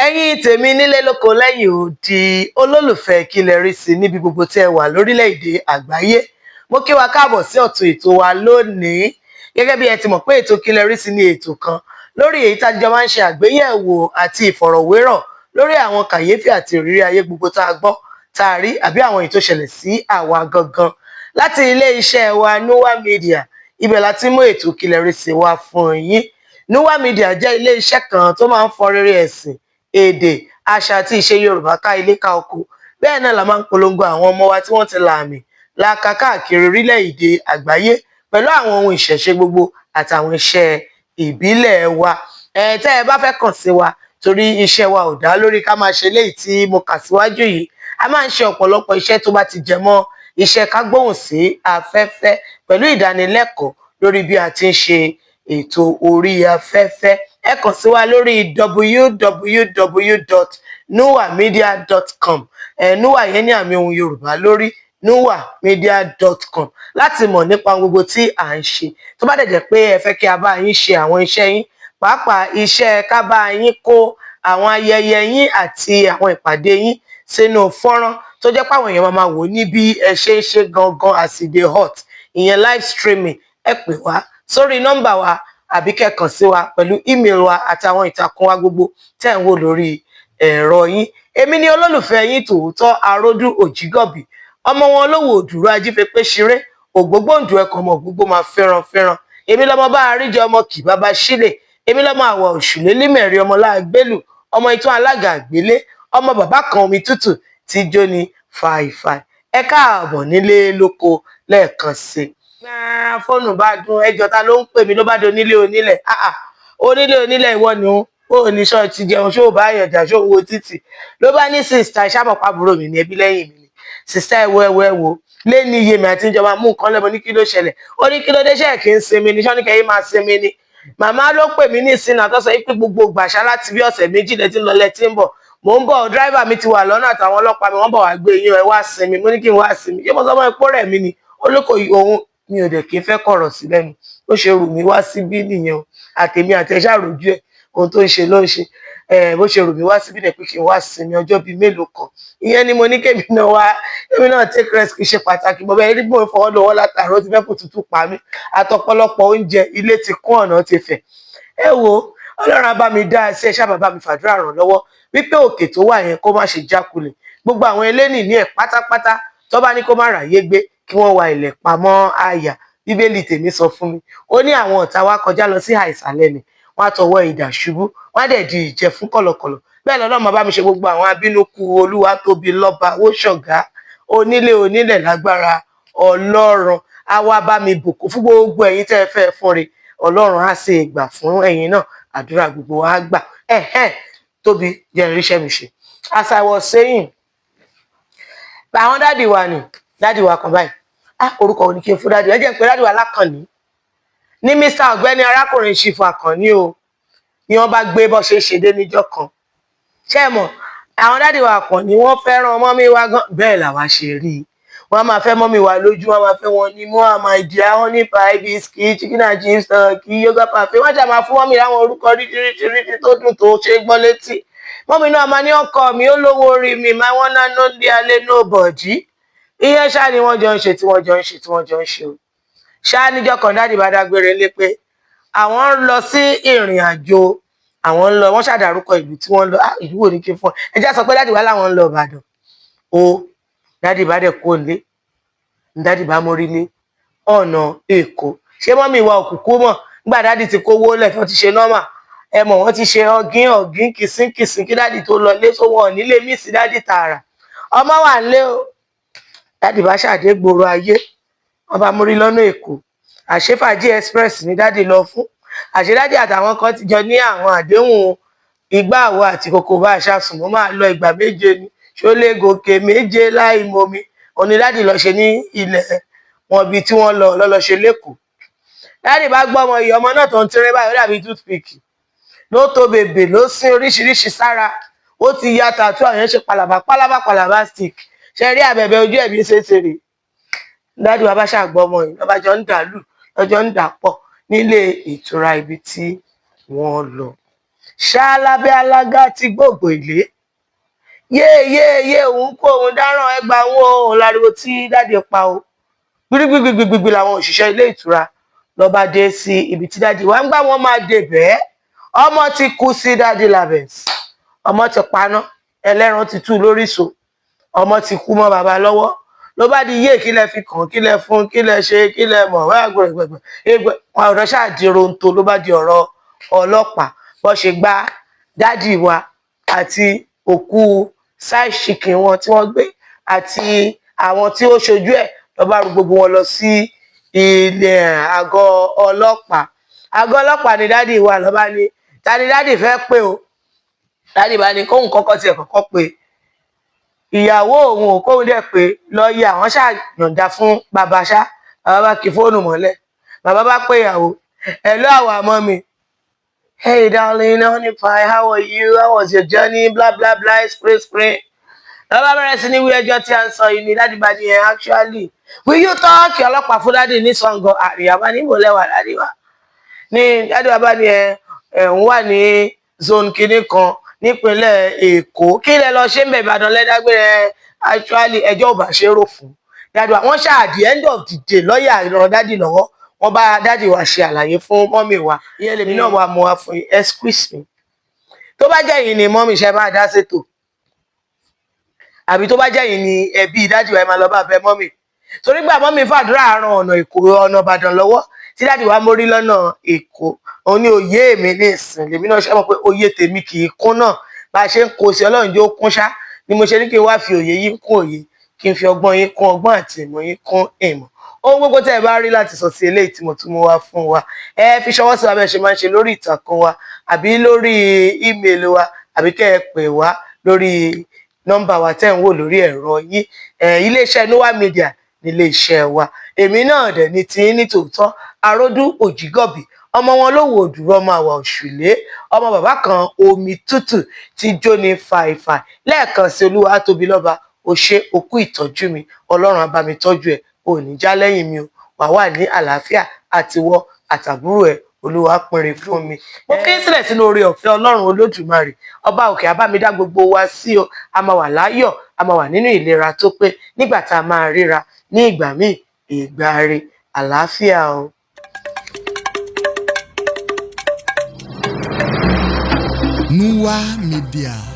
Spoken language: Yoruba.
ẹ̀yin tèmi nílé lóko lẹ́yìn odi olólùfẹ́ Kílẹ̀ rí sí níbi gbogbo tí ẹ wà lórílẹ̀‐èdè àgbáyé. Mo kí wa káàbọ̀ sí ọ̀tun ètò wa lónìí. Gẹ́gẹ́ bí ẹ ti mọ̀ pé ètò Kílẹ̀ rí sí ní ètò kan lórí èyí tájọ máa ń ṣe àgbéyẹ̀wò àti ìfọ̀rọ̀wérọ̀ lórí àwọn kàyéfì àti ìrírí ayé gbogbo tá a gbọ́ tá a rí àbí àwọn èyí tó ṣẹlẹ̀ sí àwa gangan. Láti ilé iṣẹ́ wa Nua Media, ibẹ̀ la ti mú ètò Kílẹ̀ rí sí wa fún yín. Nua Media jẹ́ ilé iṣẹ́ kan tó máa ń fọ rere ẹ̀sìn, èdè, àṣà àti ìṣe Yorùbá ká ilé ká oko. Bẹ́ẹ̀ náà la máa ń polongo àwọn ọmọ wa tí wọ́n ti la àmì laaka káàkiri orílẹ̀-èdè àgbáyé pẹ̀lú àwọn ohun ìṣẹ̀ṣe gbogbo àtàwọn iṣẹ́ ìbílẹ̀ wa. Tẹ́ ẹ bá fẹ́ kàn sí wa torí iṣẹ́ wa ò dá lórí ká máa ṣe léyìí tí mo kà síwájú yìí. A máa ń ṣe ọ̀pọ̀lọpọ̀ iṣẹ́ tó bá ti jẹ mọ́ iṣẹ́ ká gbóhùn sí afẹ́fẹ́ pẹ̀lú ìdánilẹ́kọ̀ọ́ lórí bí a ti ń ṣe ètò orí afẹ́fẹ́. Ẹ kàn sí wa lórí www.nuamedia.com. Nua yẹn ní àmì ohun Yorùbá lórí nuamedia.com láti mọ̀ nípa gbogbo tí à ń ṣe. Tó bá dẹ̀ jẹ́ pé ẹ fẹ́ kí a bá yín ṣe àwọn iṣẹ́ yín, pàápàá iṣẹ́ ká bá yín kó àwọn ayẹyẹ yín àti àwọn ìpàdé yín sínú fọ́nrán tó jẹ́ pé àwọn èèyàn máa wò ní bí ẹ ṣe ń ṣe gangan as e dey hot, ìyẹn live streaming, ẹ pè wá sórí nọ́mbà wa àbí kẹ́ kàn sí wa pẹ̀lú email wa àtàwọn ìtàkùn wa gbogbo tẹ́ ń wò lórí ẹ̀rọ yín. Èmi ni olólùfẹ́ yín tòótọ́ Aródù Òjígọ̀bì, ọmọ wọn olówó òdùrú ajífẹ́pẹ́ ṣeré, ògbógbòǹdù ẹ̀kọ́ ọmọ gbogbo máa fẹ́ràn. Èmi lọmọ bá àríjẹ ọmọ kì bàbá sílẹ̀, èmi lọmọ àwọ̀ òṣùlé límẹ̀rí ọmọ láàgbélù, ọmọ ìtún alága àgbélé, ọmọ bàbá kan omi tútù tí jóni fàìfàì. Ẹ káàbọ̀ nílé lóko lẹ́ẹ̀kan sí i. Fóònù bá dún, ẹjọ́ ta ló ń pè mí ló bá dún onílé onílẹ̀. Onílé ìwọ ni ó ní ṣọ́ọ̀tì jẹun ṣó bá yànjà ṣó wo títì ló bá ní sista ìṣàmọ̀pá àbúrò mi ní ẹbí lẹ́yìn mi ni sista ẹ̀wọ̀ lé ní iye mi àti ìjọba mú nǹkan lẹ́mọ ní kí ló ṣẹlẹ̀. Ó ní kí ló dé ṣe kí n sinmi ní sọ́ni kẹ́yìn máa sinmi ni. Màmá ló pè mí ní ìsinmi àtọ́sọ yìí pé gbogbo gbàṣá láti bí ọ̀sẹ̀ méjì lẹ́tí ń lọ lẹ́tí ń bọ̀. Mò ń bọ̀ dráìvà mi ti wà lọ́nà àtàwọn ọlọ́pàá mi wọ́n bọ̀ wá gbé yín ẹ wá sinmi. Mo ní kí n wá sinmi. Ṣé mo sọ fún ẹ pé rẹ̀ mi ni olóko òun mi ò dẹ̀ kí n fẹ́ kọ̀rọ̀ sí lẹ́nu. Ó ṣe rù mí wá síbí nìyẹn o. Àtèmi àtẹ̀ṣà rojú ẹ̀ ohun tó ń ṣe ló ń ṣe. Bó ṣe rù mí wá síbí nẹ̀ pé kí n wá sinmi ọjọ́ bíi mélòó kan. Ìyẹn ni mo ní kémi náà take rest kì í ṣe pàtàkì. Bọ́bá ẹni bí mo fọwọ́ lọ́wọ́ látàrí ó ti fẹ́ kó tutù pa mí. Àtọ̀pọ̀lọpọ̀ oúnjẹ ilé ti kún ọ̀nà ti fẹ̀. Ẹ wo Ọlọ́run á bá mi dá sí ẹ ṣáà bàbá mi fàdúrà ràn lọ́wọ́ wípé òkè tó wà yẹn kó má ṣe jákulẹ̀. Gbogbo àwọn eléni ní ẹ̀ pátápátá tó bá ní kó má ráyé gbé kí wọ́n wa ilẹ̀ pamọ́ àyà. Bíbélì tèmi sọ fún mi. Ó ní àwọn ọ̀tá wa kọjá lọ sí àìsàlẹ̀ ni wọ́n á tọwọ́ idà ṣubú wọ́n á dẹ̀ di ìjẹ fún kọ̀lọ̀kọ̀lọ̀. Bẹ́ẹ̀ lọ́lọ́run máa bá mi ṣe gbogbo àwọn abínúkú Olúwatóbi lọ́ba ó ṣọ̀gá onílẹ̀ lágbára Ọlọ́run á wá bá mi bùkún fún gbogbo ẹ̀yin tẹ́ ẹ fẹ́ fún re. Ọlọ́run á ṣe ìgbà fún ẹ̀yin náà àdúrà gbogbo wa á gbà. Tóbi jẹ́ irinṣẹ́ mi ṣe. As I was saying, àwọn dádì wa ni dádì wa kan báyìí. Orúkọ ò ní kí n fún dádì ẹ jẹ́ pé dádì wa lákànní ní Mr. Ọ̀gbẹ́ni arákùnrin Ṣìfù Àkànní o ni wọ́n bá gbé bọ́ ṣe dé níjọ́ kan. Ṣé ẹ mọ̀ àwọn dádì wa Àkànní wọ́n fẹ́ràn mọ́mí wa gan bẹ́ẹ̀ làwa ṣe rí i. Wọ́n á máa fẹ́ mọ́mí wa lójú wọ́n á máa fẹ́ wọn ní mọ́ àmà ìdí àwọn ní pie biscuit chicken and chips kí yoga parfait wọ́n ṣe máa fún mọ́mí láwọn orúkọ ríṣiríṣi tó dùn tó ṣe gbọ́ létí. Mọ́mí náà máa ní ọkọ mi ó lówó orí mi máa wọ́n náà ló ń dé alẹ́ náà bọ̀dí. Ìyẹn ṣáà ni wọ́n jọ ń ṣe o. Ṣáà níjọ́ kan dádì bá dágbére lé pé àwọn ń lọ sí ìrìn àjò àwọn ń lọ wọ́n ṣàdárúkọ ìlú tí wọ́n lọ ìlú wo ní kí n fún ẹ jẹ́ sọ pé dádì wá láwọn ń lọ Ìbàdàn o. Dádì bá dẹ̀ kó lé dádì bá mórí lé ọ̀nà Èkó. Ṣé mọ́mí wa òkùnkùn mọ̀ nígbà dádì ti kówó lẹ̀ wọ́n ti ṣe nọ́mà ẹ mọ̀ wọ́n ti ṣe ọ̀gín kìsínkìsín kí dádì tó lọ lé tó wọ̀ nílé mí sí dádì tààrà ọmọ wà ń lé o. Dádì bá ṣàdé gbòòrò ayé wọ́n bá mórí lọ́nà Èkó. Àṣefàjì express ní dádì lọ fún. Àṣedádì àtàwọn kan ti jọ ní àwọn àdéhùn ìgbà àwọ̀ àti kòkò bá aṣáṣùn mo máa lọ ìgbà méje ni ṣó lè gòkè méje láì momi. Òní dádì lọ ṣe ní ilẹ̀ wọn bíi tí wọ́n lọ ṣe lẹ́kọ̀ọ́. Dádì bá gbọ́ ọmọ ìyá ọmọ náà tó ń tirẹ́ báyìí ó dàbí toothpick ló tó bèbè ló sín oríṣiríṣi sára ó ti ya tàtú àwọn yẹn ṣe pàlàbà stick ṣe rí àbẹ̀bẹ̀ ojú ẹ̀bí ṣe ṣeré. Dádì wa bá ṣàgbọ́ ọmọ yìí lọ́ba jọ ń dàlù lọ́jọ́ ń dà pọ̀ nílé ìtura ibi tí wọ́n lọ. ṣálábẹ́ alága ti gbòògbò ilé yéèyéèyé òun kó òun dáràn ẹgbà òun láriwo tí dáàdì pa o gbígbígbígbígbí làwọn òṣìṣẹ́ ilé ìtura lọba dé sí ibi tí dáàdì wà ń gbà wọn máa débẹ̀ ọmọ ti kú sí dáàdì labens ọmọ ti paná ẹlẹ́ran ti tú lórí ìṣó ọmọ ti kú mọ́ bàbá lọ́wọ́ ló bá di yé kí lẹ fi kàn kí lẹ fún kí lẹ ṣe kí lẹ mọ̀ wá gbẹgbẹgbẹ ọ̀rọ̀ ṣáà di ronto ló bá di ọ̀rọ̀ ọlọ́pàá bó ṣe gbá dáàdì wa àti òkú side chicken wọn tí wọ́n gbé àti àwọn tí ó ṣojú ẹ̀ ló bá rú gbogbo wọn lọ sí ilé àgọ́ ọlọ́pàá ni dáàdì wa ló bá ní ta ni dáàdì fẹ́ pé o dáàdì bá ní kóhun kọ́kọ́ tiẹ̀ kọ́kọ́ pé ìyàwó òun ò kóhun dẹ̀ pé lọ́ọ̀yà àwọn ṣàyànda fún bàbá ṣá bàbá bá kí fóònù mọ́lẹ̀ bàbá bá pé ìyàwó hello àwọn àmọ́ mi hey darling honey pie how are you how was your journey blah blah blah spray lọ́ba bẹ̀rẹ̀ sí ní wí ẹjọ́ tí a ń sọ yìí ni dáàdì bá ní ẹ actually will you talk ọlọ́pàá fún dáàdì ní Ṣàngó àríyàbá níbo lẹ́wà dáàdì wa ní dáàdì wa bá ní ń wà ní zone kinní kan nípínlẹ̀ Èkó kí lẹ lọ ṣe ń bẹ̀ Ìbàdàn lẹ́dàgbére actually ẹjọ́ ò bá ṣe rò fún dáàdì wa wọ́n ṣáà at the end of the day lọ́ọ̀yà ìrọ̀ dáàdì lọ́wọ́ wọ́n bá dáàdì wa ṣe àlàyé fún mọ́mì wa ìyẹn lèmi náà wà mọ́ wa fún yín excuse me tó bá jẹ́ yìí ni mọ́mì ṣe máa dá ṣètò àbí tó bá jẹ́ yìí ni ẹbí dáàdì wa ẹ máa lọ bá bẹ mọ́mì torí gbà mọ́mì fàdúrà ran ọ̀nà Èkó ọ̀nà Ìbàdàn lọ́wọ́ tí dáàdì wa mórí lọ́nà Èkó òun ní òye mi ní ìsìn lèmi náà ṣe mọ̀ pé òye tèmi kì í kún náà bá a ṣe ń kó sí Ọlọ́run jẹ́ ó kún ṣá ni mo ṣe ní kí n wá fi òye yín kún òye kí n fi ọgbọ́n yín kún ọgbọ́n àti ìmọ̀ yín kún ìmọ̀ ohun gbogbo tẹ́ ẹ bá rí láti sọ sí eléyìí tí mo tún mú wá fún wa ẹ fi ṣọwọ́ sí wa bẹ́ẹ̀ ṣe máa ń ṣe lórí ìtàkùn wa àbí lórí ímeèlì wa àbí kẹ́ ẹ pè wá lórí nọ́mbà wa tẹ́ ń wò lórí ẹ̀rọ yín iléeṣẹ́ Noah Media nílé iṣẹ́ wa èmi náà dẹ̀ ní tí ní tòótọ́ Aródú Òjìgọ̀bì ọmọ wọn lówó òdùrọ̀ ọmọ àwà òṣùlé ọmọ bàbá kan omi tútù tí jóni fàìfàì lẹ́ẹ̀kan sí Olúwatóbilọ́ba ó ṣe òkú ìtọ́jú mi Ọlọ́run á bá mi tọ́jú ẹ̀ ò ní já lẹ́yìn mi o wà wà ní àlàáfíà àtiwọ́ àtàbúrò ẹ̀ Olúwa pínrin fún mi mo kí sílẹ̀ sínú oore ọ̀fẹ́ Ọlọ́run Olódùmarè ọba òkè á bá mi dá gbogbo wa sí o a máa wà láyọ̀ a máa wà nínú ìlera tó pé nígbà tá a máa ríra ní ìgbà míì ìgbà rẹ̀ àlàáfíà o. Noah Media.